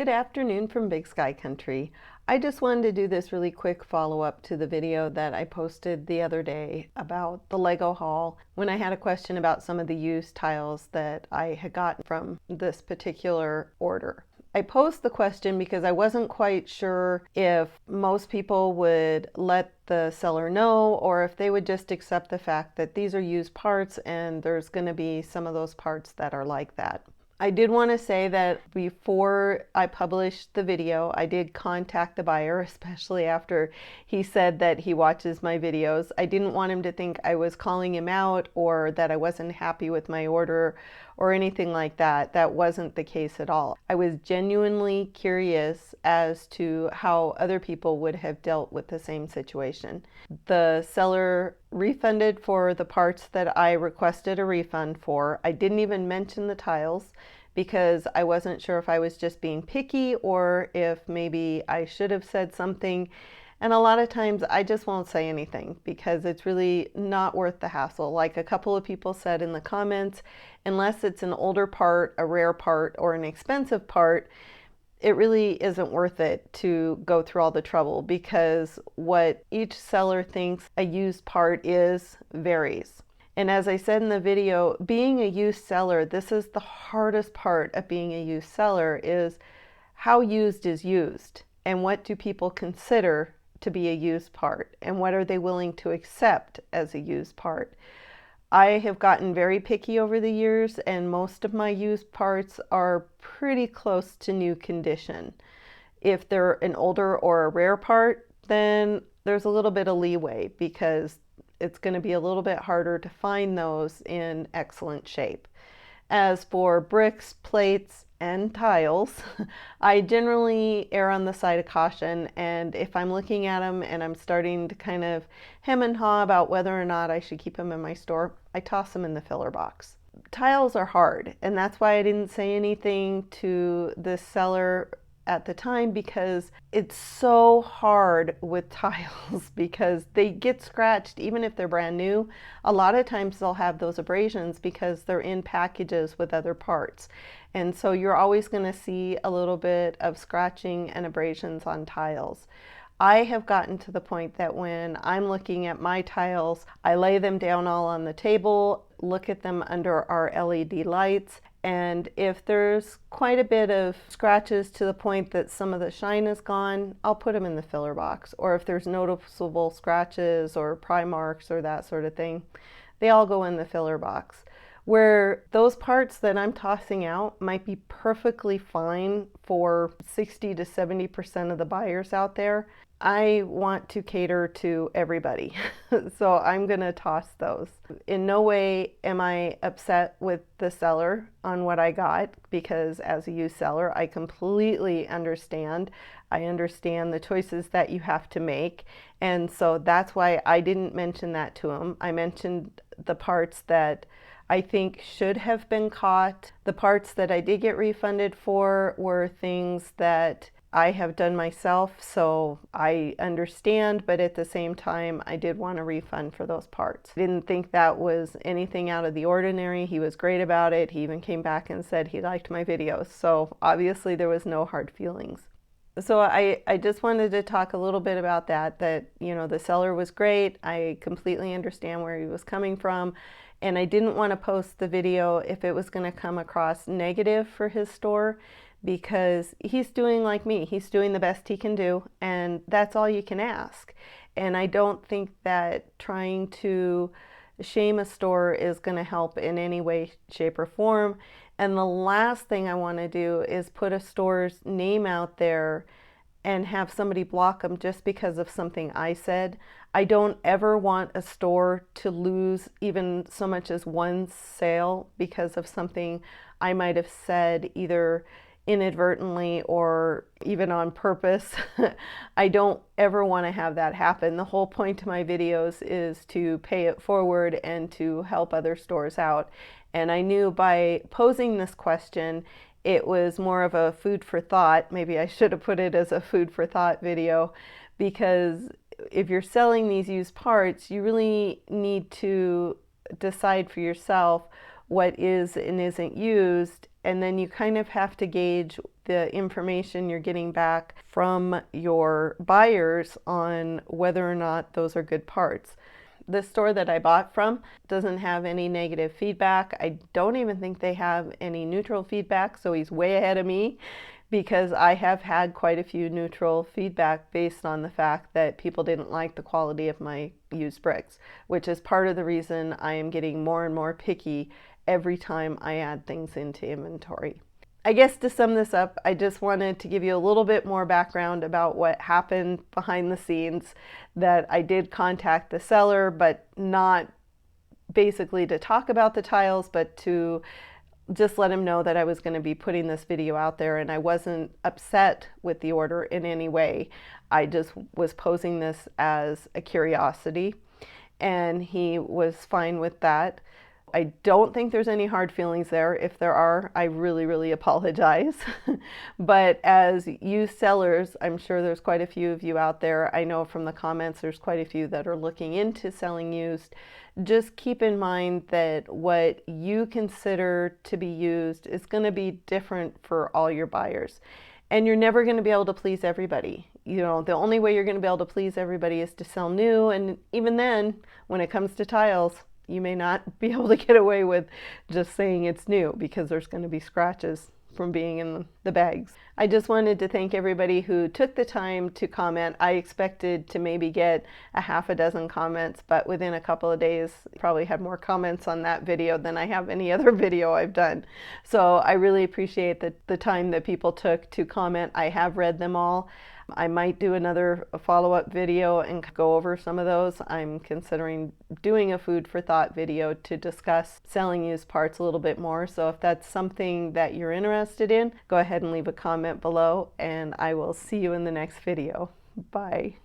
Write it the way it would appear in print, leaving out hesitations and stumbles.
Good afternoon from Big Sky Country. I just wanted to do this really quick follow-up to the video that I posted the other day about the Lego haul when I had a question about some of the used tiles that I had gotten from this particular order. I posed the question because I wasn't quite sure if most people would let the seller know or if they would just accept the fact that these are used parts and there's going to be some of those parts that are like that. I did want to say that before I published the video, I did contact the buyer, especially after he said that he watches my videos. I didn't want him to think I was calling him out or that I wasn't happy with my order or anything like that. That wasn't the case at all. I was genuinely curious as to how other people would have dealt with the same situation. The seller refunded for the parts that I requested a refund for. I didn't even mention the tiles because I wasn't sure if I was just being picky or if maybe I should have said something. And a lot of times I just won't say anything because it's really not worth the hassle. Like a couple of people said in the comments, unless it's an older part, a rare part, or an expensive part, it really isn't worth it to go through all the trouble because what each seller thinks a used part is varies. And as I said in the video, being a used seller, this is the hardest part of being a used seller, is how used is used and what do people consider to be a used part and what are they willing to accept as a used part. I have gotten very picky over the years and most of my used parts are pretty close to new condition. If they're an older or a rare part, then there's a little bit of leeway because it's going to be a little bit harder to find those in excellent shape. As for bricks, plates, and tiles, I generally err on the side of caution, and if I'm looking at them and I'm starting to kind of hem and haw about whether or not I should keep them in my store, I toss them in the filler box. Tiles are hard, and that's why I didn't say anything to the seller at the time because it's so hard with tiles because they get scratched even if they're brand new. A lot of times they'll have those abrasions because they're in packages with other parts. And so you're always going to see a little bit of scratching and abrasions on tiles. I have gotten to the point that when I'm looking at my tiles, I lay them down all on the table, look at them under our LED lights, and if there's quite a bit of scratches to the point that some of the shine is gone, I'll put them in the filler box. Or if there's noticeable scratches or pry marks or that sort of thing, they all go in the filler box. Where those parts that I'm tossing out might be perfectly fine for 60 to 70% of the buyers out there, I want to cater to everybody. So I'm going to toss those. In no way am I upset with the seller on what I got because as a used seller, I completely understand. I understand the choices that you have to make. And so that's why I didn't mention that to him. I mentioned the parts that I think should have been caught. The parts that I did get refunded for were things that I have done myself, so I understand, but at the same time, I did want a refund for those parts. I didn't think that was anything out of the ordinary. He was great about it. He even came back and said he liked my videos, so obviously there was no hard feelings. So I just wanted to talk a little bit about that, you know, the seller was great. I completely understand where he was coming from. And I didn't want to post the video if it was going to come across negative for his store because he's doing like me. He's doing the best he can do, and that's all you can ask. And I don't think that trying to shame a store is going to help in any way, shape, or form. And the last thing I want to do is put a store's name out there and have somebody block them just because of something I said. I don't ever want a store to lose even so much as one sale because of something I might have said either inadvertently or even on purpose. I don't ever want to have that happen. The whole point of my videos is to pay it forward and to help other stores out. And I knew by posing this question, it was more of a food for thought. Maybe I should have put it as a food for thought video because if you're selling these used parts, you really need to decide for yourself what is and isn't used and then you kind of have to gauge the information you're getting back from your buyers on whether or not those are good parts. The store that I bought from doesn't have any negative feedback. I don't even think they have any neutral feedback, so he's way ahead of me, because I have had quite a few neutral feedback based on the fact that people didn't like the quality of my used bricks, which is part of the reason I am getting more and more picky every time I add things into inventory. I guess to sum this up, I just wanted to give you a little bit more background about what happened behind the scenes, that I did contact the seller, but not basically to talk about the tiles, but to just let him know that I was going to be putting this video out there, and I wasn't upset with the order in any way. I just was posing this as a curiosity, and he was fine with that. I don't think there's any hard feelings there. If there are, I really, really apologize. But as used sellers, I'm sure there's quite a few of you out there. I know from the comments there's quite a few that are looking into selling used. Just keep in mind that what you consider to be used is going to be different for all your buyers. And you're never going to be able to please everybody. You know, the only way you're going to be able to please everybody is to sell new. And even then, when it comes to tiles, you may not be able to get away with just saying it's new, because there's going to be scratches from being in the bags. I just wanted to thank everybody who took the time to comment. I expected to maybe get a half a dozen comments, but within a couple of days, probably had more comments on that video than I have any other video I've done. So I really appreciate the time that people took to comment. I have read them all. I might do another follow-up video and go over some of those. I'm considering doing a food for thought video to discuss selling used parts a little bit more. So if that's something that you're interested in, go ahead and leave a comment below, and I will see you in the next video. Bye.